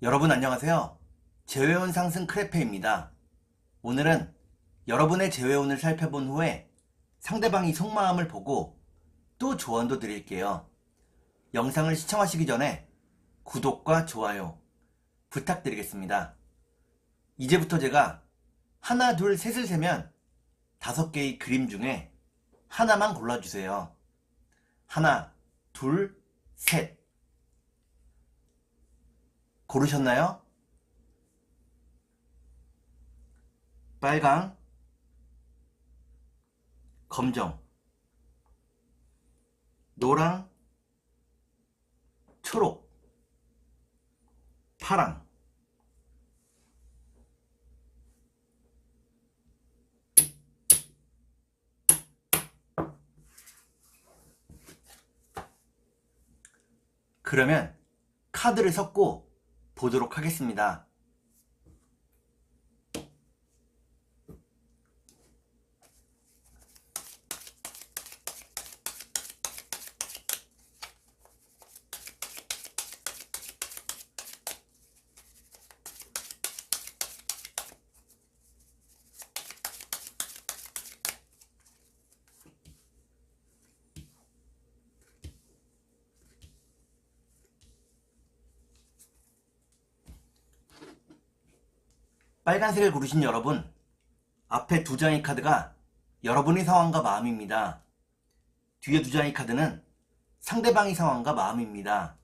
여러분 안녕하세요. 재회운 상승 크레페입니다. 오늘은 여러분의 재회운을 살펴본 후에 상대방이 속마음을 보고 또 조언도 드릴게요. 영상을 시청하시기 전에 구독과 좋아요 부탁드리겠습니다. 이제부터 제가 하나, 둘, 셋을 세면 5개의 그림 중에 하나만 골라주세요. 하나, 둘, 셋. 고르셨나요? 빨강, 검정, 노랑, 초록, 파랑. 그러면 카드를 섞고 보도록 하겠습니다. 빨간색을 고르신 여러분, 앞에 2장의 카드가 여러분의 상황과 마음입니다. 뒤에 2장의 카드는 상대방의 상황과 마음입니다.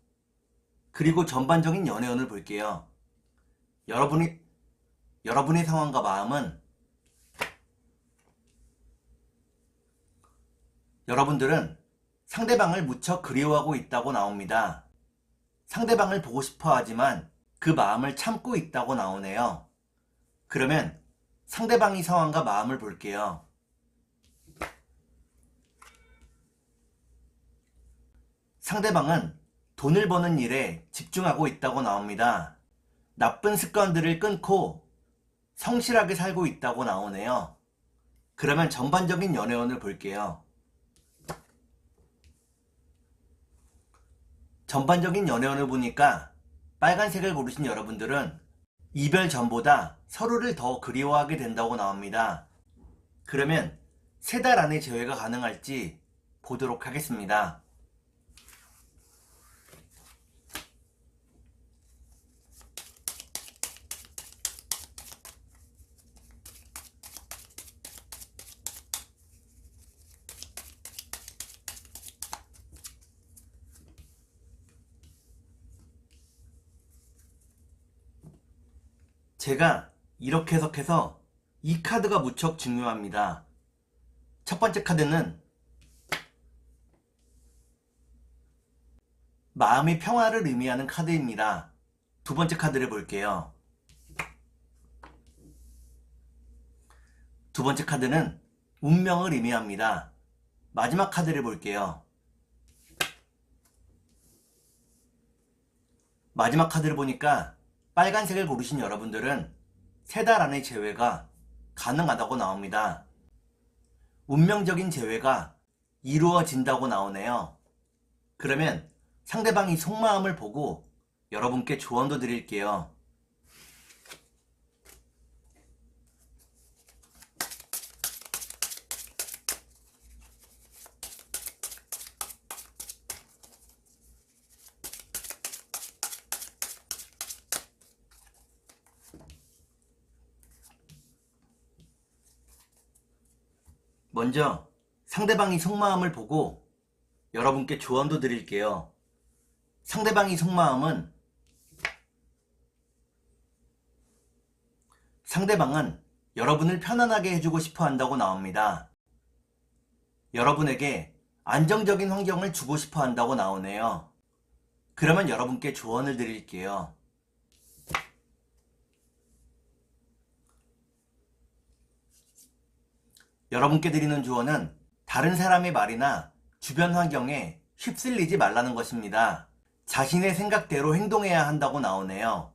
그리고 전반적인 연애운을 볼게요. 여러분의 상황과 마음은 여러분들은 상대방을 무척 그리워하고 있다고 나옵니다. 상대방을 보고 싶어 하지만 그 마음을 참고 있다고 나오네요. 그러면 상대방의 상황과 마음을 볼게요. 상대방은 돈을 버는 일에 집중하고 있다고 나옵니다. 나쁜 습관들을 끊고 성실하게 살고 있다고 나오네요. 그러면 전반적인 연애운을 볼게요. 전반적인 연애운을 보니까 빨간색을 고르신 여러분들은 이별 전보다 서로를 더 그리워하게 된다고 나옵니다. 그러면 3달 안에 재회가 가능할지 보도록 하겠습니다. 제가 이렇게 해석해서 이 카드가 무척 중요합니다. 첫 번째 카드는 마음의 평화를 의미하는 카드입니다. 두 번째 카드를 볼게요. 두 번째 카드는 운명을 의미합니다. 마지막 카드를 볼게요. 마지막 카드를 보니까 빨간색을 고르신 여러분들은 3달 안에 재회가 가능하다고 나옵니다. 운명적인 재회가 이루어진다고 나오네요. 그러면 상대방이 속마음을 보고 여러분께 조언도 드릴게요. 먼저 상대방이 속마음을 보고 여러분께 조언도 드릴게요. 상대방의 속마음은 상대방은 여러분을 편안하게 해주고 싶어 한다고 나옵니다. 여러분에게 안정적인 환경을 주고 싶어 한다고 나오네요. 그러면 여러분께 조언을 드릴게요. 여러분께 드리는 조언은 다른 사람의 말이나 주변 환경에 휩쓸리지 말라는 것입니다. 자신의 생각대로 행동해야 한다고 나오네요.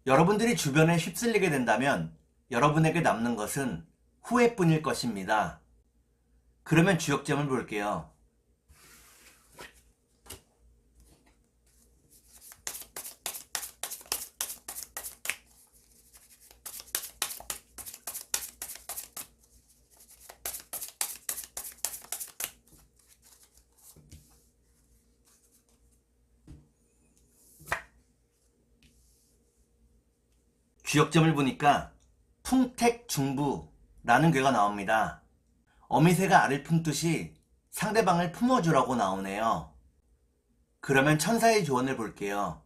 여러분들이 주변에 휩쓸리게 된다면 여러분에게 남는 것은 후회뿐일 것입니다. 그러면 주역점을 볼게요. 귀역점을 보니까 풍택중부라는 괴가 나옵니다. 어미새가 알을 품듯이 상대방을 품어주라고 나오네요. 그러면 천사의 조언을 볼게요.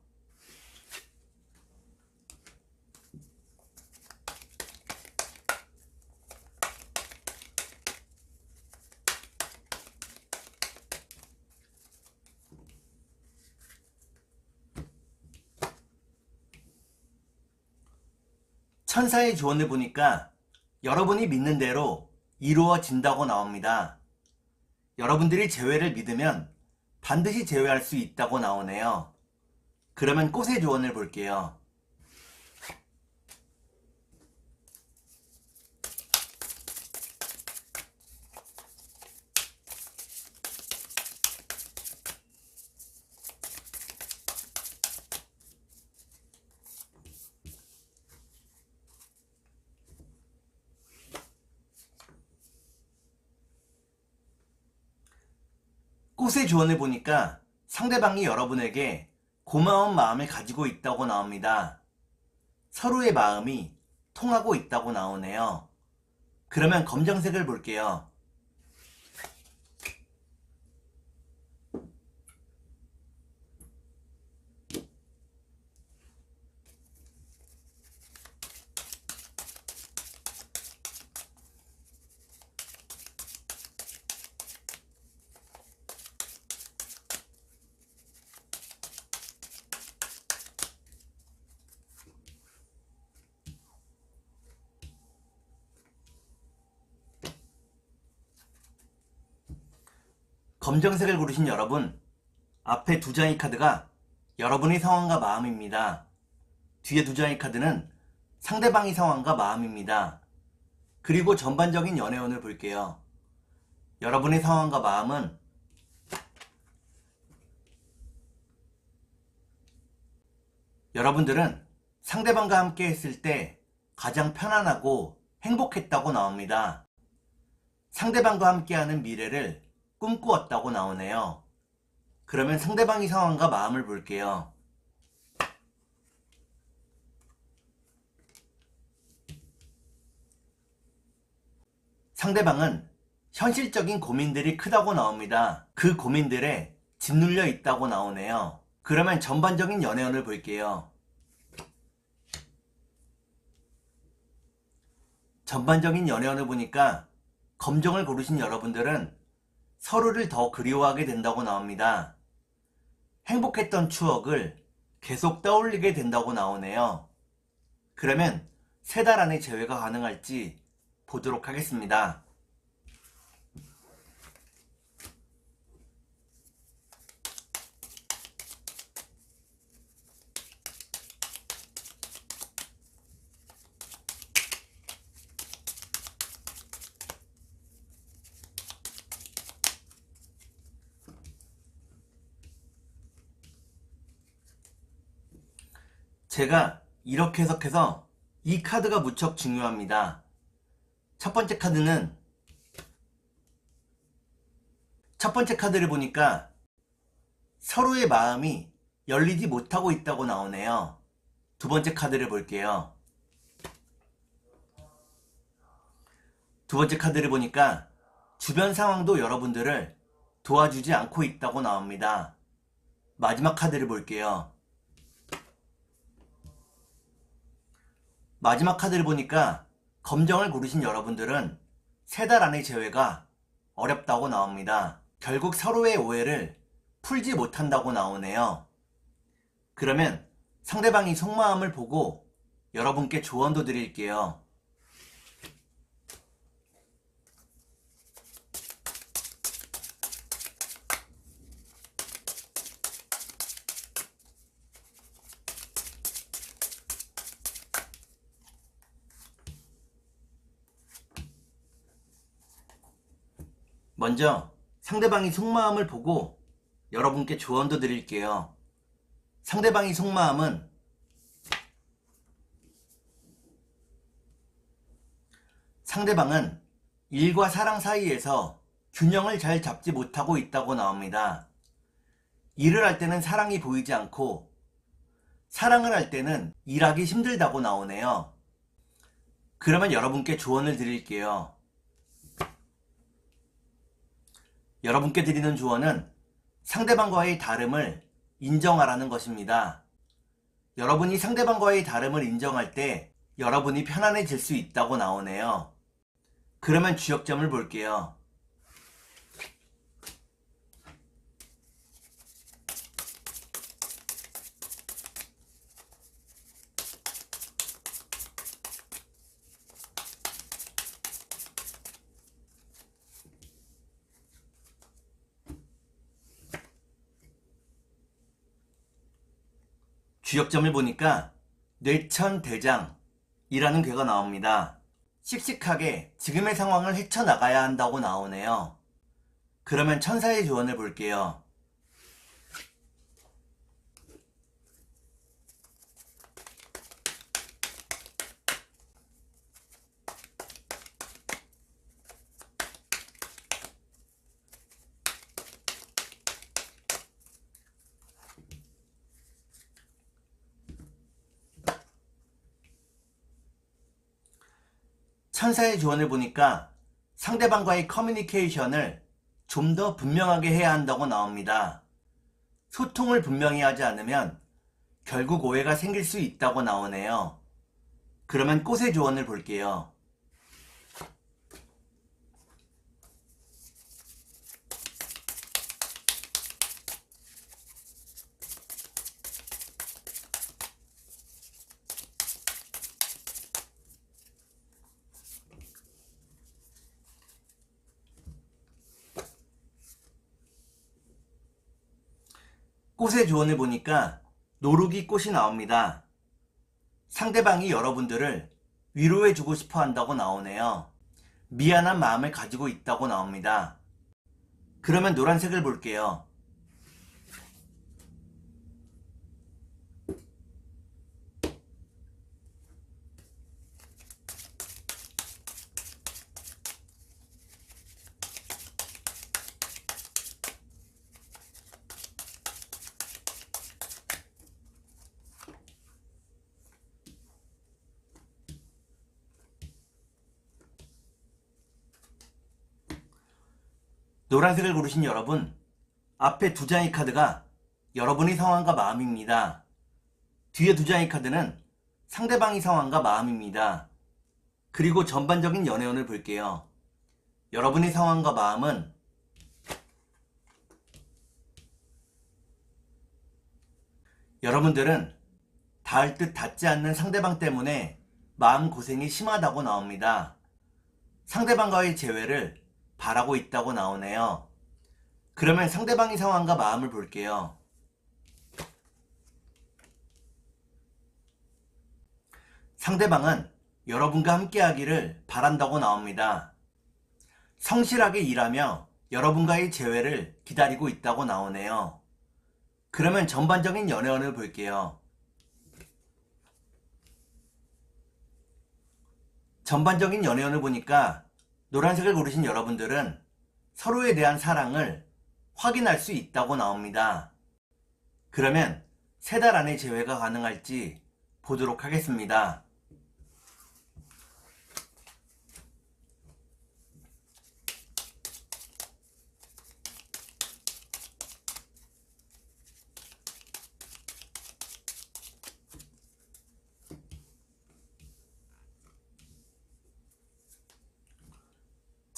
천사의 조언을 보니까 여러분이 믿는 대로 이루어진다고 나옵니다. 여러분들이 재회를 믿으면 반드시 재회할 수 있다고 나오네요. 그러면 꽃의 조언을 볼게요. 꽃의 조언을 보니까 상대방이 여러분에게 고마운 마음을 가지고 있다고 나옵니다. 서로의 마음이 통하고 있다고 나오네요. 그러면 검정색을 볼게요. 검정색을 고르신 여러분, 앞에 두 장의 카드가 여러분의 상황과 마음입니다. 뒤에 두 장의 카드는 상대방의 상황과 마음입니다. 그리고 전반적인 연애운을 볼게요. 여러분의 상황과 마음은 여러분들은 상대방과 함께 했을 때 가장 편안하고 행복했다고 나옵니다. 상대방과 함께하는 미래를 꿈꾸었다고 나오네요. 그러면 상대방의 상황과 마음을 볼게요. 상대방은 현실적인 고민들이 크다고 나옵니다. 그 고민들에 짓눌려 있다고 나오네요. 그러면 전반적인 연애운을 볼게요. 전반적인 연애운을 보니까 검정을 고르신 여러분들은 서로를 더 그리워하게 된다고 나옵니다. 행복했던 추억을 계속 떠올리게 된다고 나오네요. 그러면 3달 안에 재회가 가능할지 보도록 하겠습니다. 제가 이렇게 해석해서 이 카드가 무척 중요합니다. 첫 번째 카드를 보니까 서로의 마음이 열리지 못하고 있다고 나오네요. 두 번째 카드를 볼게요. 두 번째 카드를 보니까 주변 상황도 여러분들을 도와주지 않고 있다고 나옵니다. 마지막 카드를 볼게요. 마지막 카드를 보니까 검정을 고르신 여러분들은 3달 안의 재회가 어렵다고 나옵니다. 결국 서로의 오해를 풀지 못한다고 나오네요. 그러면 상대방이 속마음을 보고 여러분께 조언도 드릴게요. 먼저 상대방이 속마음을 보고 여러분께 조언도 드릴게요. 상대방의 속마음은 상대방은 일과 사랑 사이에서 균형을 잘 잡지 못하고 있다고 나옵니다. 일을 할 때는 사랑이 보이지 않고 사랑을 할 때는 일하기 힘들다고 나오네요. 그러면 여러분께 조언을 드릴게요. 여러분께 드리는 조언은 상대방과의 다름을 인정하라는 것입니다. 여러분이 상대방과의 다름을 인정할 때 여러분이 편안해질 수 있다고 나오네요. 그러면 주역점을 볼게요. 주역점을 보니까 뇌천대장이라는 괴가 나옵니다. 씩씩하게 지금의 상황을 헤쳐나가야 한다고 나오네요. 그러면 천사의 조언을 볼게요. 천사의 조언을 보니까 상대방과의 커뮤니케이션을 좀 더 분명하게 해야 한다고 나옵니다. 소통을 분명히 하지 않으면 결국 오해가 생길 수 있다고 나오네요. 그러면 꽃의 조언을 볼게요. 꽃의 조언을 보니까 노루기 꽃이 나옵니다. 상대방이 여러분들을 위로해주고 싶어 한다고 나오네요. 미안한 마음을 가지고 있다고 나옵니다. 그러면 노란색을 볼게요. 노란색을 고르신 여러분, 앞에 두 장의 카드가 여러분의 상황과 마음입니다. 뒤에 두 장의 카드는 상대방의 상황과 마음입니다. 그리고 전반적인 연애운을 볼게요. 여러분의 상황과 마음은 여러분들은 닿을 듯 닿지 않는 상대방 때문에 마음고생이 심하다고 나옵니다. 상대방과의 재회를 바라고 있다고 나오네요. 그러면 상대방의 상황과 마음을 볼게요. 상대방은 여러분과 함께하기를 바란다고 나옵니다. 성실하게 일하며 여러분과의 재회를 기다리고 있다고 나오네요. 그러면 전반적인 연애운을 볼게요. 전반적인 연애운을 보니까 노란색을 고르신 여러분들은 서로에 대한 사랑을 확인할 수 있다고 나옵니다. 그러면 3달 안에 재회가 가능할지 보도록 하겠습니다.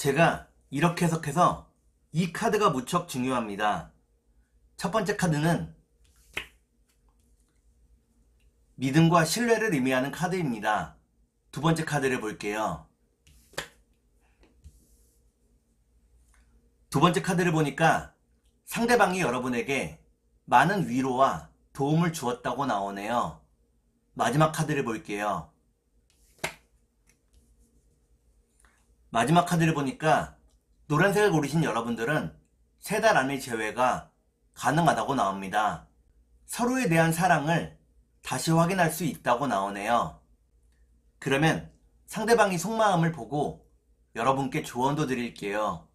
제가 이렇게 해석해서 이 카드가 무척 중요합니다. 첫 번째 카드는 믿음과 신뢰를 의미하는 카드입니다. 두 번째 카드를 볼게요. 두 번째 카드를 보니까 상대방이 여러분에게 많은 위로와 도움을 주었다고 나오네요. 마지막 카드를 볼게요. 마지막 카드를 보니까 노란색을 고르신 여러분들은 3달 안의 재회가 가능하다고 나옵니다. 서로에 대한 사랑을 다시 확인할 수 있다고 나오네요. 그러면 상대방이 속마음을 보고 여러분께 조언도 드릴게요.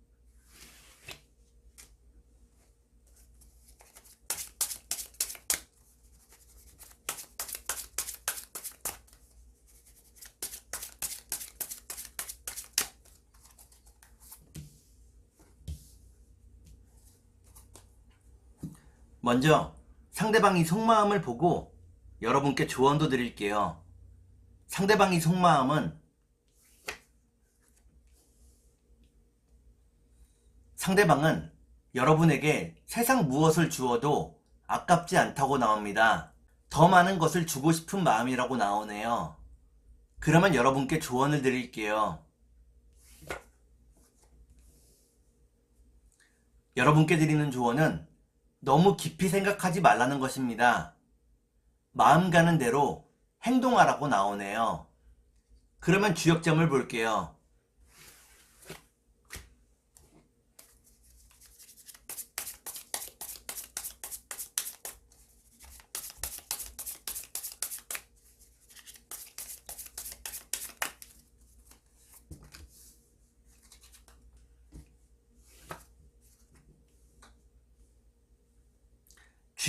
먼저 상대방이 속마음을 보고 여러분께 조언도 드릴게요. 상대방이 속마음은 상대방은 여러분에게 세상 무엇을 주어도 아깝지 않다고 나옵니다. 더 많은 것을 주고 싶은 마음이라고 나오네요. 그러면 여러분께 조언을 드릴게요. 여러분께 드리는 조언은 너무 깊이 생각하지 말라는 것입니다. 마음 가는 대로 행동하라고 나오네요. 그러면 주역점을 볼게요.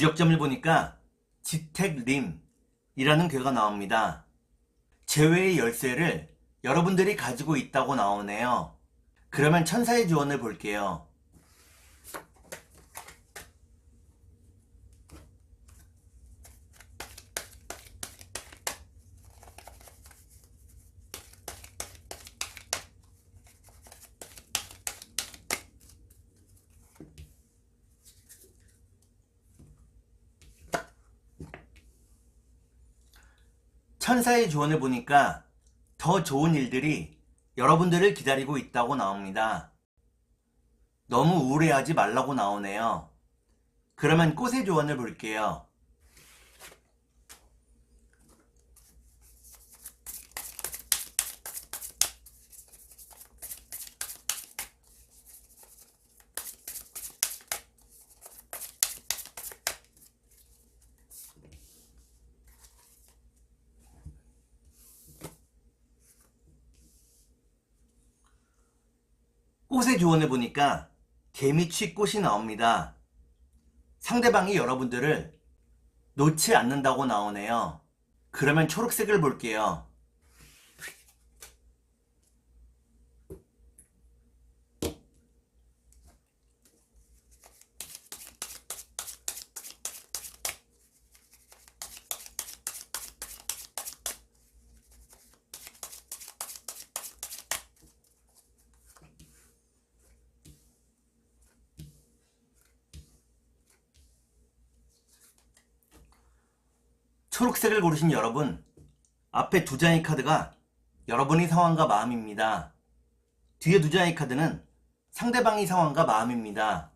주역점을 보니까 지택림이라는 괴가 나옵니다. 재회의 열쇠를 여러분들이 가지고 있다고 나오네요. 그러면 천사의 조언을 볼게요. 천사의 조언을 보니까 더 좋은 일들이 여러분들을 기다리고 있다고 나옵니다. 너무 우울해하지 말라고 나오네요. 그러면 꽃의 조언을 볼게요. 꽃의 조언을 보니까 개미취꽃이 나옵니다. 상대방이 여러분들을 놓지 않는다고 나오네요. 그러면 초록색을 볼게요. 초록색을 고르신 여러분, 앞에 두 장의 카드가 여러분의 상황과 마음입니다. 뒤에 두 장의 카드는 상대방의 상황과 마음입니다.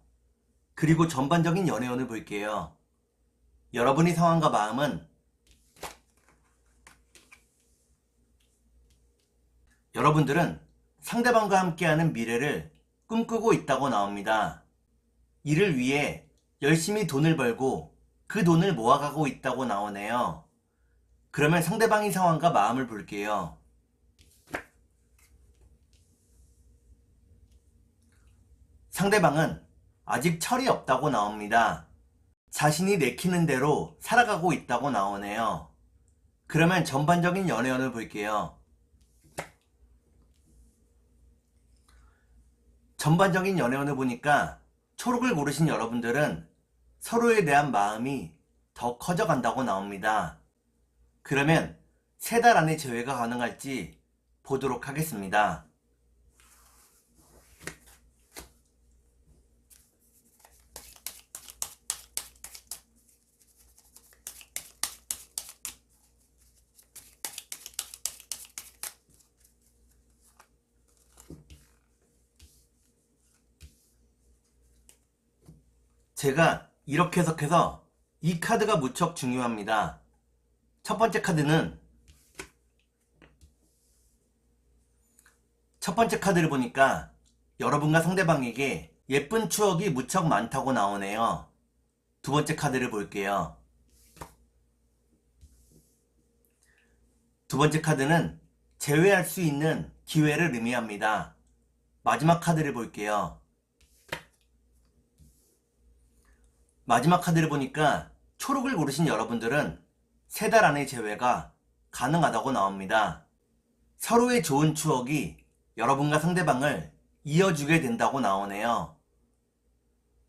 그리고 전반적인 연애운을 볼게요. 여러분의 상황과 마음은 여러분들은 상대방과 함께하는 미래를 꿈꾸고 있다고 나옵니다. 이를 위해 열심히 돈을 벌고 그 돈을 모아가고 있다고 나오네요. 그러면 상대방의 상황과 마음을 볼게요. 상대방은 아직 철이 없다고 나옵니다. 자신이 내키는 대로 살아가고 있다고 나오네요. 그러면 전반적인 연애운을 볼게요. 전반적인 연애운을 보니까 초록을 고르신 여러분들은 서로에 대한 마음이 더 커져간다고 나옵니다. 그러면 3달 안에 재회가 가능할지 보도록 하겠습니다. 제가 이렇게 해석해서 이 카드가 무척 중요합니다. 첫 번째 카드는 첫 번째 카드를 보니까 여러분과 상대방에게 예쁜 추억이 무척 많다고 나오네요. 두 번째 카드를 볼게요. 두 번째 카드는 재회할 수 있는 기회를 의미합니다. 마지막 카드를 볼게요. 마지막 카드를 보니까 초록을 고르신 여러분들은 3달 안의 재회가 가능하다고 나옵니다. 서로의 좋은 추억이 여러분과 상대방을 이어주게 된다고 나오네요.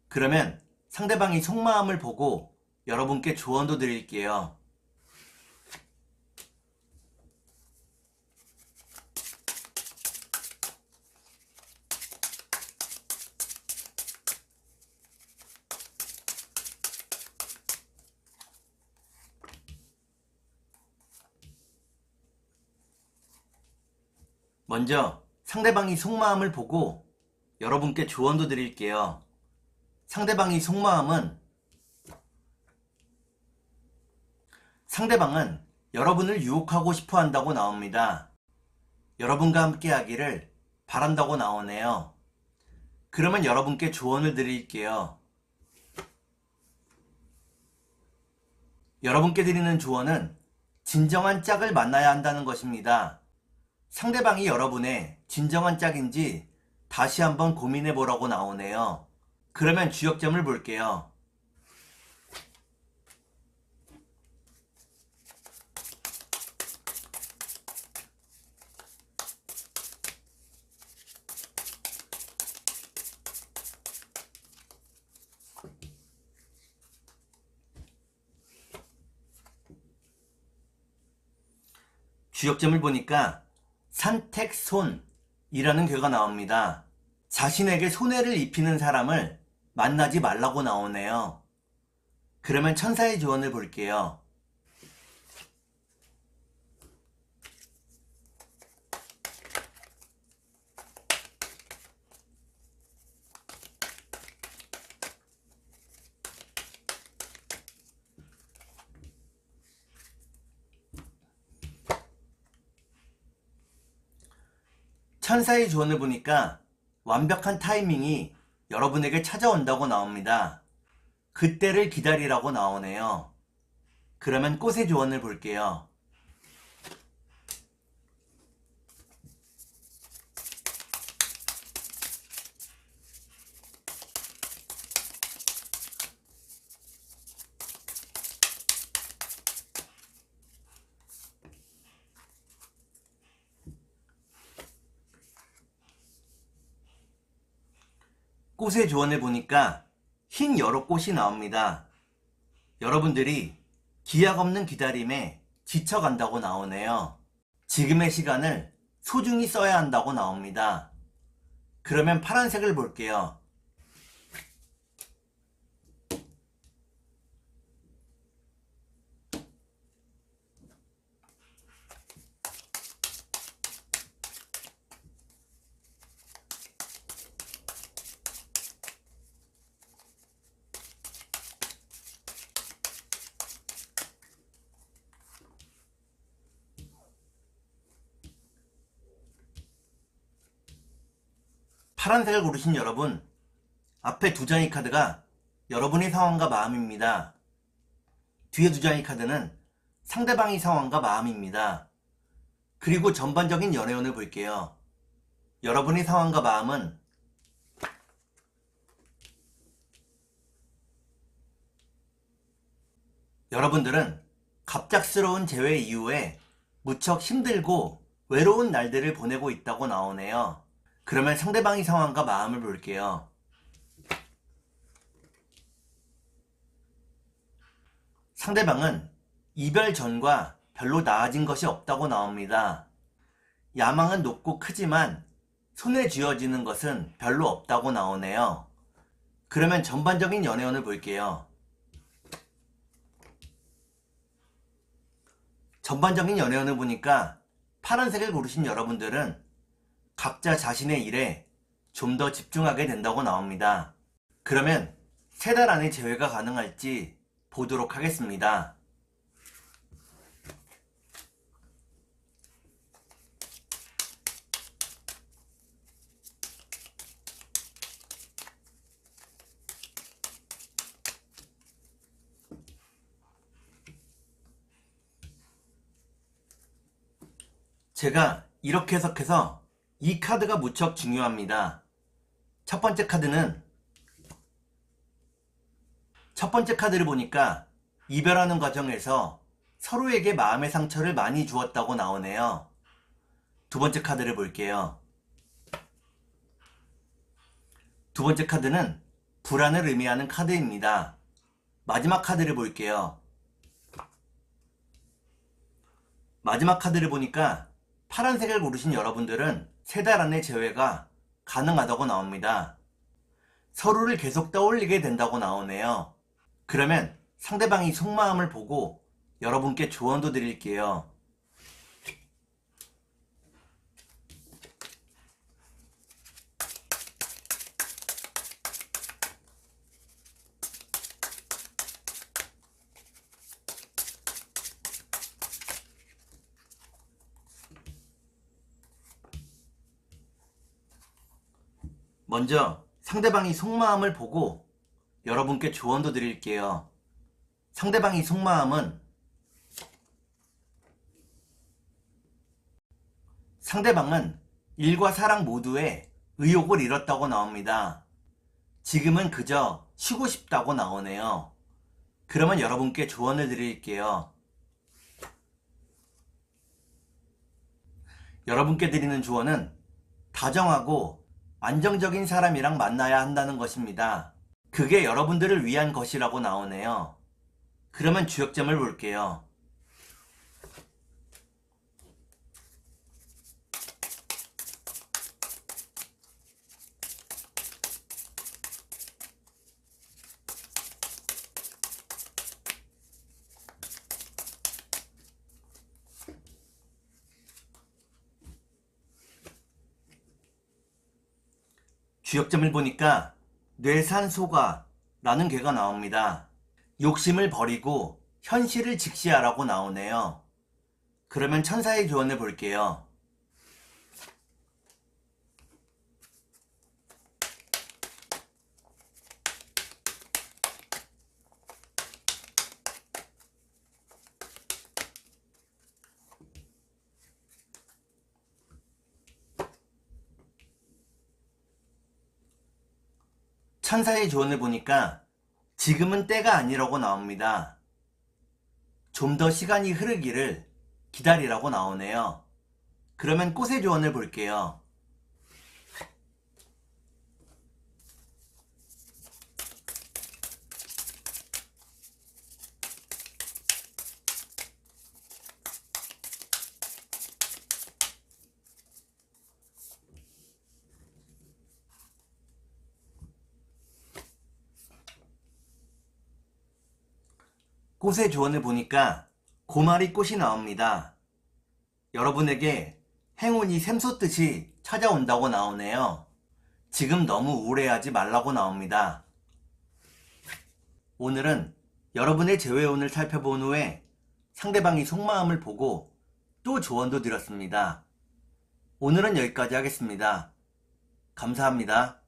그러면 상대방이 속마음을 보고 여러분께 조언도 드릴게요. 먼저 상대방이 속마음을 보고 여러분께 조언도 드릴게요. 상대방은 여러분을 유혹하고 싶어 한다고 나옵니다. 여러분과 함께 하기를 바란다고 나오네요. 그러면 여러분께 조언을 드릴게요. 여러분께 드리는 조언은 진정한 짝을 만나야 한다는 것입니다. 상대방이 여러분의 진정한 짝인지 다시 한번 고민해 보라고 나오네요. 그러면 주역점을 볼게요. 주역점을 보니까 산택손이라는 괴가 나옵니다. 자신에게 손해를 입히는 사람을 만나지 말라고 나오네요. 그러면 천사의 조언을 볼게요. 천사의 조언을 보니까 완벽한 타이밍이 여러분에게 찾아온다고 나옵니다. 그때를 기다리라고 나오네요. 그러면 꽃의 조언을 볼게요. 꽃의 조언을 보니까 흰 여러 꽃이 나옵니다. 여러분들이 기약 없는 기다림에 지쳐간다고 나오네요. 지금의 시간을 소중히 써야 한다고 나옵니다. 그러면 파란색을 볼게요. 파란색을 고르신 여러분, 앞에 두 장의 카드가 여러분의 상황과 마음입니다. 뒤에 두 장의 카드는 상대방의 상황과 마음입니다. 그리고 전반적인 연애운을 볼게요. 여러분의 상황과 마음은 여러분들은 갑작스러운 재회 이후에 무척 힘들고 외로운 날들을 보내고 있다고 나오네요. 그러면 상대방의 상황과 마음을 볼게요. 상대방은 이별 전과 별로 나아진 것이 없다고 나옵니다. 야망은 높고 크지만 손에 쥐어지는 것은 별로 없다고 나오네요. 그러면 전반적인 연애운을 볼게요. 전반적인 연애운을 보니까 파란색을 고르신 여러분들은 각자 자신의 일에 좀 더 집중하게 된다고 나옵니다. 그러면 3달 안에 재회가 가능할지 보도록 하겠습니다. 제가 이렇게 해석해서 이 카드가 무척 중요합니다. 첫 번째 카드를 보니까 이별하는 과정에서 서로에게 마음의 상처를 많이 주었다고 나오네요. 두 번째 카드를 볼게요. 두 번째 카드는 불안을 의미하는 카드입니다. 마지막 카드를 볼게요. 마지막 카드를 보니까 파란색을 고르신 여러분들은 3달 안에 재회가 가능하다고 나옵니다. 서로를 계속 떠올리게 된다고 나오네요. 그러면 상대방이 속마음을 보고 여러분께 조언도 드릴게요. 먼저 상대방이 속마음을 보고 여러분께 조언도 드릴게요. 상대방이 속마음은 상대방은 일과 사랑 모두에 의욕을 잃었다고 나옵니다. 지금은 그저 쉬고 싶다고 나오네요. 그러면 여러분께 조언을 드릴게요. 여러분께 드리는 조언은 다정하고 안정적인 사람이랑 만나야 한다는 것입니다. 그게 여러분들을 위한 것이라고 나오네요. 그러면 주역점을 볼게요. 주역점을 보니까 뇌산소가 라는 괴가 나옵니다. 욕심을 버리고 현실을 직시하라고 나오네요. 그러면 천사의 조언을 볼게요. 천사의 조언을 보니까 지금은 때가 아니라고 나옵니다. 좀 더 시간이 흐르기를 기다리라고 나오네요. 그러면 꽃의 조언을 볼게요. 꽃의 조언을 보니까 고마리 꽃이 나옵니다. 여러분에게 행운이 샘솟듯이 찾아온다고 나오네요. 지금 너무 우울해하지 말라고 나옵니다. 오늘은 여러분의 재회운을 살펴본 후에 상대방이 속마음을 보고 또 조언도 드렸습니다. 오늘은 여기까지 하겠습니다. 감사합니다.